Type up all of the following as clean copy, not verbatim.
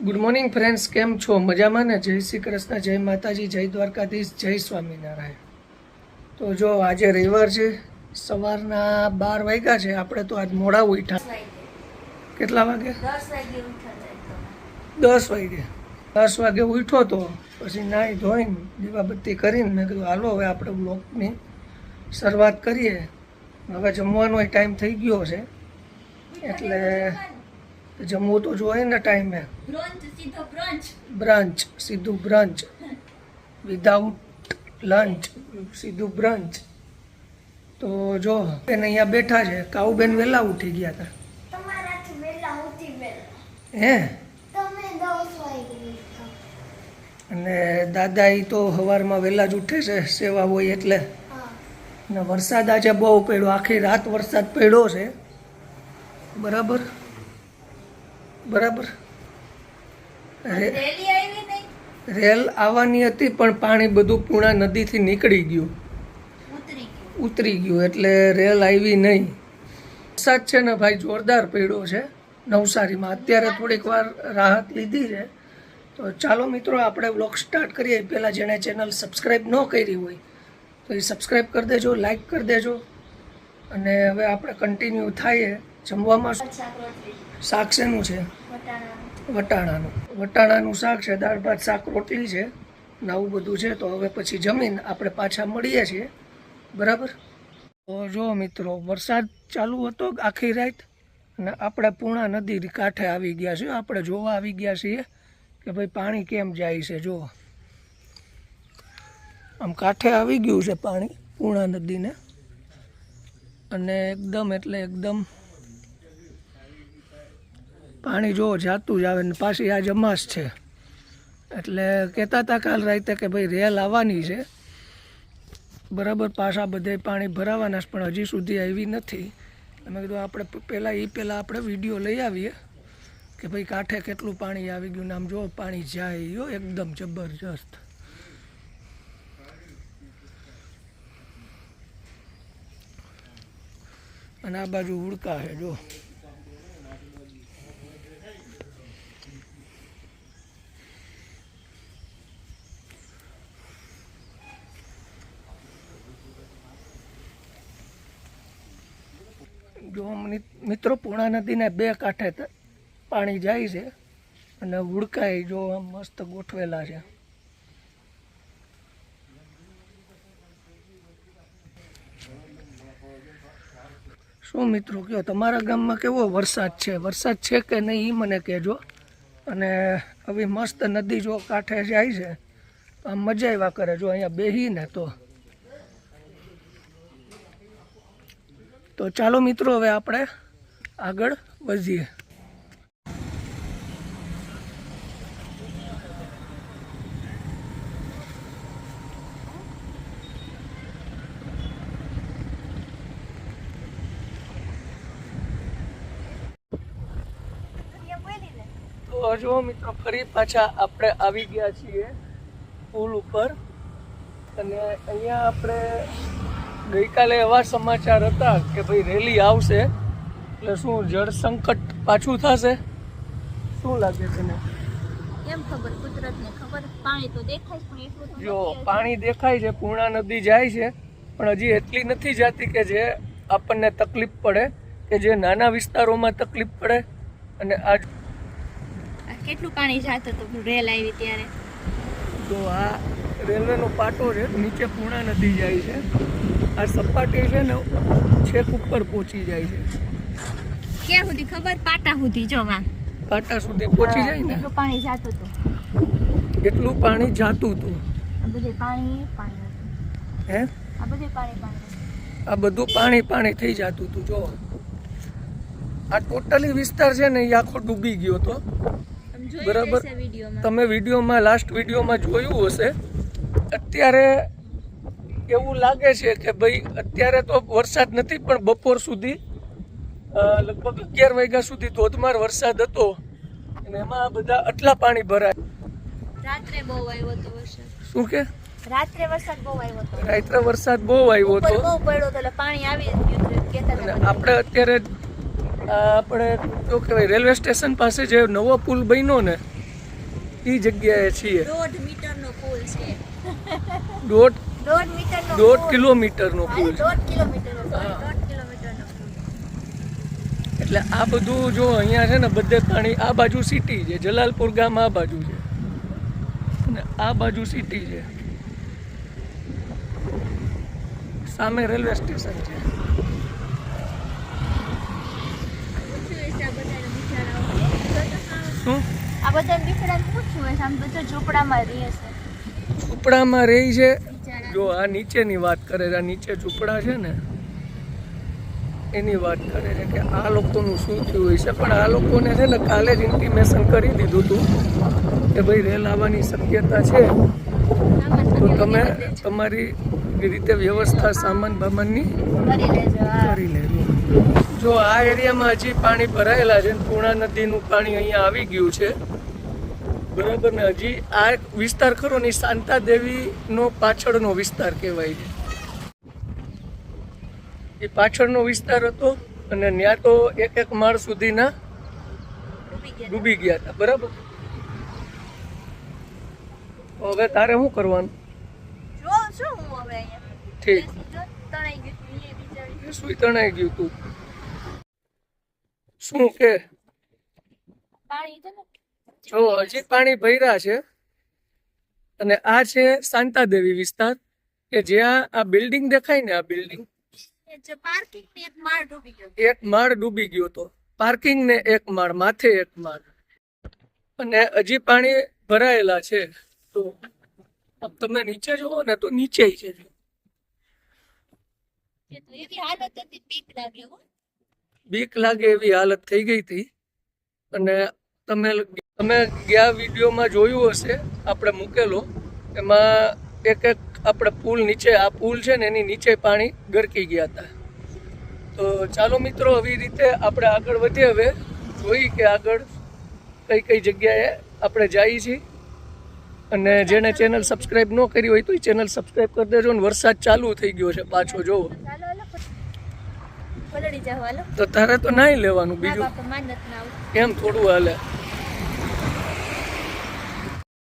Good morning friends, કેમ છો? મજામાં ને? જય શ્રી કૃષ્ણ, જય માતાજી, જય દ્વારકાધીશ, જય સ્વામિનારાયણ. તો જો આજે રવિવાર છે, સવારના 12 વાગ્યા છે. આપણે તો આજ મોડા ઉઠ્યા. કેટલા વાગે? 10 વાગે. 10 વાગે ઉઠ્યો તો પછી નાહી ધોઈને દીવાબત્તી કરીને મેં કીધું હાલો હવે આપણે બ્લોગની શરૂઆત કરીએ. હવે જમવાનો ટાઈમ થઈ ગયો છે એટલે જમવું તો જોઈએ ને ટાઈમે. બ્રંચ, સીધું બ્રંચ, વિધાઉટ લંચ, સીધું બ્રંચ. તો જો બેન અહીંયા બેઠા છે. કાઉબેન વહેલા ઉઠી ગયા હતા. હે? અને દાદા એ તો સવારમાં વહેલા જ ઉઠે છે, સેવા હોય એટલે. અને વરસાદ આજે બહુ પડ્યો, આખી રાત વરસાદ પડ્યો છે. બરાબર બરાબર. રેલ આવવાની હતી પણ પાણી બધું પૂર્ણા નદીથી નીકળી ગયું, ઉતરી ગયું, એટલે રેલ આવી નહીં. વરસાદ છે ને ભાઈ જોરદાર પડ્યો છે નવસારીમાં. અત્યારે થોડીક વાર રાહત લીધી છે. તો ચાલો મિત્રો આપણે વ્લોગ સ્ટાર્ટ કરીએ. પહેલાં જેણે ચેનલ સબસ્ક્રાઈબ ન કરી હોય તો એ સબસ્ક્રાઈબ કરી દેજો, લાઈક કરી દેજો. અને હવે આપણે કન્ટિન્યુ થઈએ. જમવામાં શાક શેનું છે? વટાણાનું શાક છે, દાળ ભાત, શાક, રોટલી છે ને આવું બધું છે. તો હવે પછી જમીન આપણે પાછા મળીએ છીએ. બરાબર. તો જો મિત્રો વરસાદ ચાલુ હતો આખી રાત અને આપણે પૂર્ણા નદી કાંઠે આવી ગયા છીએ. આપણે જોવા આવી ગયા છીએ કે ભાઈ પાણી કેમ જાય છે. જો આમ કાંઠે આવી ગયું છે પાણી પૂર્ણા નદીને, અને એકદમ એટલે એકદમ પાણી જો જાતું જ આવે ને. પાછી આ અમાસ છે એટલે કહેતા હતા કાલ રાતે કે ભાઈ રેલ આવવાની છે. બરાબર. પાછા બધે પાણી ભરાવાના છે પણ હજી સુધી આવી નથી. મેં કીધું આપણે પહેલાં આપણે વિડીયો લઈ આવીએ કે ભાઈ કાંઠે કેટલું પાણી આવી ગયું ને. આમ જો પાણી જાય એકદમ જબરજસ્ત. અને આ બાજુ ઉડકા છે જો. જો મિત્રો પૂર્ણા નદીને બે કાંઠે પાણી જાય છે અને ઉડકાય જો આમ મસ્ત ગોઠવેલા છે. શું મિત્રો કહો, તમારા ગામમાં કેવો વરસાદ છે? વરસાદ છે કે નહીં એ મને કહેજો. અને આવી મસ્ત નદી જો કાંઠે જાય છે આમ મજા આવ્યા કરે. જો અહીંયા બેહીને તો ચાલો મિત્રો હવે આપણે આગળ વધીએ. તો જો મિત્રો ફરી પાછા આપણે આવી ગયા છીએ પુલ ઉપર. અને અહીંયા આપણે ગઈકાલે એવા સમાચાર હતા કે ભાઈ રેલી આવશે એટલે શું જળ સંકટ પાછું થશે? શું લાગે તને? કેમ ખબર? કુદરતને ખબર. પાણી તો દેખાય પણ એટલું તો જો પાણી દેખાય છે, પૂર્ણા નદી જાય છે પણ હજી એટલી નથી જતી કે જે આપણને તકલીફ પડે, કે જે નાના વિસ્તારોમાં તકલીફ પડે. અને આ કેટલું પાણી જાતું હતું રેલ આવી ત્યારે. તો આ રેલવેનો પાટો છે, નીચે પૂર્ણા નદી જાય છે. આ સપાટી છે ને છેક ઉપર પહોંચી જાય છે. ક્યાં સુધી ખબર? પાટા સુધી. જો પાટા સુધી પહોંચી જાય ને. એટલું પાણી જાતું હતું. એટલું પાણી જાતું હતું. આ બધે પાણી પાણી હે? આ બધે પાણી. આ બધું પાણી થઈ જતું હતું. જો આ ટોટલી વિસ્તાર છે ને એ આખો ડૂબી ગયો હતો. બરાબર. તમે વિડીયોમાં લાસ્ટ વિડીયોમાં જોયું હશે. અત્યારે એવું લાગે છે કે ભાઈ અત્યારે તો વરસાદ નથી પણ બપોર સુધી લગભગ 11 વાગ્યા સુધી ધોધમાર વરસાદ હતો અને એમાં બધા આટલા પાણી ભરાય. રાત્રે બહુ આવ્યો હતો વરસાદ. શું કે? રાત્રે વરસાદ બહુ આવ્યો હતો. રાત્રે વરસાદ બહુ આવ્યો હતો, બહુ પડ્યો હતો એટલે પાણી આવી ગયું. આપણે અત્યારે આપણે શું કહેવાય રેલવે સ્ટેશન પાસે જે નવો પુલ બન્યો ને એ જગ્યાએ છીએ. 1.5 મીટરનો પુલ છે. દોઢ 1.5 મીટરનો દોઢ કિલોમીટરનો પુલ છે. 1.5 કિલોમીટરનો હા. 1.5 કિલોમીટરનો પુલ. એટલે આ બધું જો અહીંયા છે ને બધે પાણી. આ બાજુ સિટી છે, જલાલપુર ગામ આ બાજુ છે અને આ બાજુ સિટી છે. સામે રેલવે સ્ટેશન છે. શું આ બધા બિચારાને પૂછ્યું હશે, આમ બધા ઝૂંપડામાં રહે છે. ઝૂંપડામાં રહી છે. બિચારા. જો આ નીચેની વાત કરે છે, આ નીચે ઝૂંપડા છે ને એની વાત કરે છે કે આ લોકોનું શું થયું હોય છે. પણ આ લોકોને છે ને કાલે જ ઇન્ટિમેશન કરી દીધું હતું કે ભાઈ રેલ આવવાની શક્યતા છે, તો તમે તમારી રીતે વ્યવસ્થા સામાન બામાનની કરી લેજો. હા. કરી લેજો. જો આ એરિયામાં હજી પાણી ભરાયેલા છે. પૂર્ણા નદીનું પાણી અહીંયા આવી ગયું છે, બરાબર ને. હજી આ વિસ્તાર ખરો ને શાંતા દેવીનો પાછળનો વિસ્તાર કહેવાય છે. એ પાછળનો વિસ્તાર હતો અને ત્યાં તો એક માળ સુધીના ડૂબી ગયા હતા, બરાબર. તો હવે તારે શું કરવાનું? જો શું હું હવે અહીંયા ઠીક, તણાઈ ગયું હતું, એ બિચારી. એ સુઈ તણાઈ ગયું તું. શું કે પાણી છે ને, જો હજી પાણી ભર્યા છે અને આ છે શાંતાદેવી વિસ્તાર કે જ્યાં આ બિલ્ડિંગ દેખાય ને, આ બિલ્ડિંગ એ જે પાર્કિંગ ને એક માળ ડૂબી ગયો. એક માળ ડૂબી ગયો હતો. પાર્કિંગ ને એક માળ, માથે એક માળ, અને હજી પાણી ભરાયેલા છે. તો તમે નીચે જુઓ ને તો નીચે છે. એ તો એવી હાલત હતી, બીક લાગે હો. બીક લાગે એવી હાલત થઈ ગઈ હતી. અને તમે ગયા વિડીયોમાં જોયું હશે આપણે મૂકેલો, એમાં એક આપણે પુલ નીચે, આ પુલ છે ને એની નીચે પાણી ગરકી ગયા હતા. તો ચાલો મિત્રો, આવી રીતે આપણે આગળ વધીએ. હવે જોઈ કે આગળ કઈ કઈ જગ્યાએ આપણે જઈએ છીએ. અને જેને ચેનલ સબસ્ક્રાઈબ ન કરી હોય તો એ ચેનલ સબસ્ક્રાઈબ કરી દેજો. અને વરસાદ ચાલુ થઈ ગયો છે પાછો, જોવો. ચાલો હાલો પલળી જાવ. હાલો તો તારે તો નાઈ લેવાનું, ના બીજું બાપા માનત ના આવું. કેમ થોડું હાલે.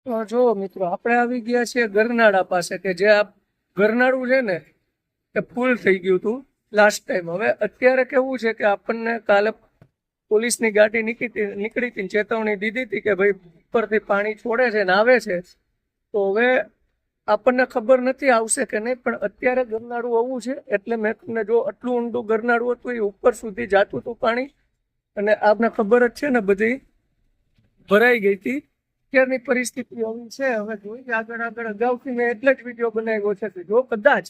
તો જો મિત્રો, આપણે આવી ગયા છીએ ગરનાળા પાસે, કે જે આ ગરનાળું છે ને એ ફૂલ થઈ ગયું હતું લાસ્ટ ટાઈમ. હવે અત્યારે કેવું છે કે આપણને કાલે પોલીસની ગાડી નીકળી હતી, ચેતવણી દીધી હતી કે ભાઈ ઉપરથી પાણી છોડે છે ને આવે છે. તો હવે આપણને ખબર નથી આવશે કે નહીં, પણ અત્યારે ગરનાળું આવું છે એટલે મેં તમને, જો આટલું ઊંડું ગરનાળું હતું એ ઉપર સુધી જાતું હતું પાણી. અને આપને ખબર જ છે ને, બધી ભરાઈ ગઈ હતી. અત્યારની પરિસ્થિતિ આવી છે. હવે જોઈએ આગળ અગાઉથી મેં એટલે જ વિડીયો બનાવ્યો છે કે જો કદાચ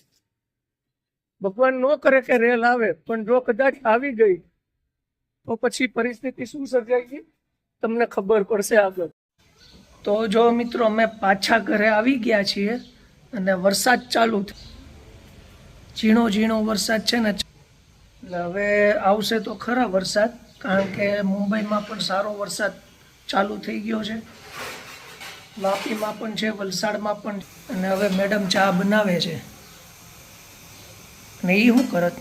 ભગવાન ન કરે કે રેલ આવે, પણ જો કદાચ આવી ગઈ તો પછી પરિસ્થિતિ શું સર્જાય તમને ખબર પડશે આગળ. તો જો મિત્રો, અમે પાછા ઘરે આવી ગયા છીએ અને વરસાદ ચાલુ ઝીણો ઝીણો વરસાદ છે ને, એટલે હવે આવશે તો ખરા વરસાદ, કારણ કે મુંબઈમાં પણ સારો વરસાદ ચાલુ થઈ ગયો છે, વાપીમાં પણ છે, વલસાડમાં પણ. અને હવે મેડમ ચા બનાવે છે અને એ શું કરત?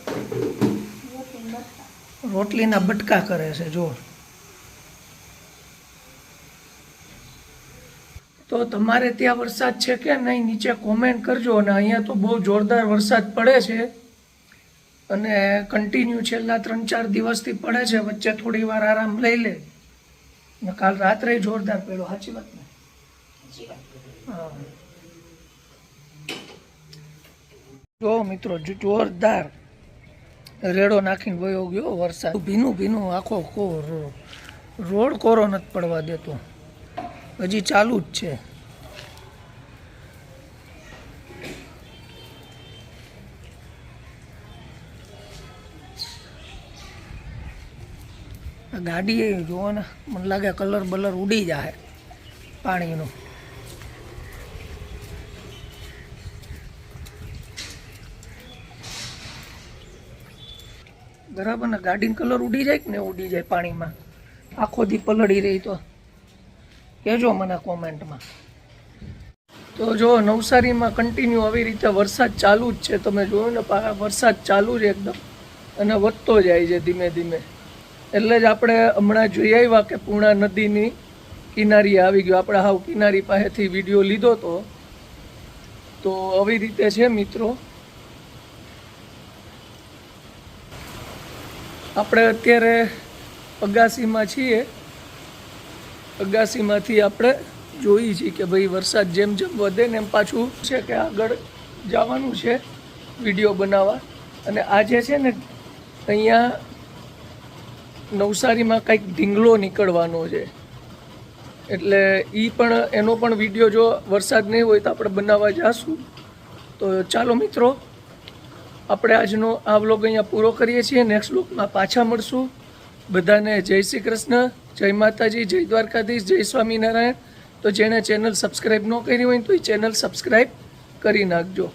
રોટલીના બટકા કરે છે. જો તો તમારે ત્યાં વરસાદ છે કે નહીં નીચે કોમેન્ટ કરજો. અને અહીંયા તો બહુ જોરદાર વરસાદ પડે છે અને કન્ટિન્યુ છેલ્લા 3-4 દિવસથી પડે છે. વચ્ચે થોડી વાર આરામ લઈ લે ને કાલ રાત્રે જોરદાર પડ્યો. સાચી વાત ને? હા. જો મિત્રો, જોરદાર રેડો નાખીને વયો ગયો વરસાદ. ભીનું ભીનું આખો રોડ કોરો નથી પડવા દેતો, હજી ચાલુ જ છે. ગાડી જોવો ને, મને લાગે કલર બલર ઉડી જાય પાણીનો. બરાબર ને, ગાડીનો કલર ઉડી જાય કે ને ઉડી જાય પાણીમાં, આખો દી પલળી રહી તો કહેજો મને કોમેન્ટમાં. તો જો નવસારીમાં કન્ટિન્યુ આવી રીતે વરસાદ ચાલુ જ છે. તમે જોયું ને, વરસાદ ચાલુ છે એકદમ અને વધતો જાય છે ધીમે ધીમે. એટલે જ આપણે હમણાં જોઈ આવ્યા કે પૂર્ણા નદીની કિનારી આવી ગયો. આપણે હાવ કિનારી પાસેથી વિડીયો લીધો તો આવી રીતે છે મિત્રો. આપણે અત્યારે અગાસીમાં છીએ. અગાસીમાંથી આપણે જોઈએ છીએ કે ભાઈ વરસાદ જેમ જેમ વધે ને એમ પાછું છે કે આગળ જવાનું છે વિડીયો બનાવવા. અને આજે છે ને અહીંયા નવસારીમાં કંઈક ઢીંગલો નીકળવાનો છે, એટલે એનો પણ વિડીયો જો વરસાદ નહીં હોય તો આપણે બનાવવા જઈશું. તો ચાલો મિત્રો, આપણે આજનો આ વ્લોગ અહીંયા પૂરો કરીએ છીએ. નેક્સ્ટ વ્લોગમાં પાછા મળશું. બધાને જય શ્રી કૃષ્ણ, જય માતાજી, જય દ્વારકાધીશ, જય સ્વામિનારાયણ. તો જેણે ચેનલ સબસ્ક્રાઈબ ન કરી હોય તો એ ચેનલ સબસ્ક્રાઈબ કરી નાખજો.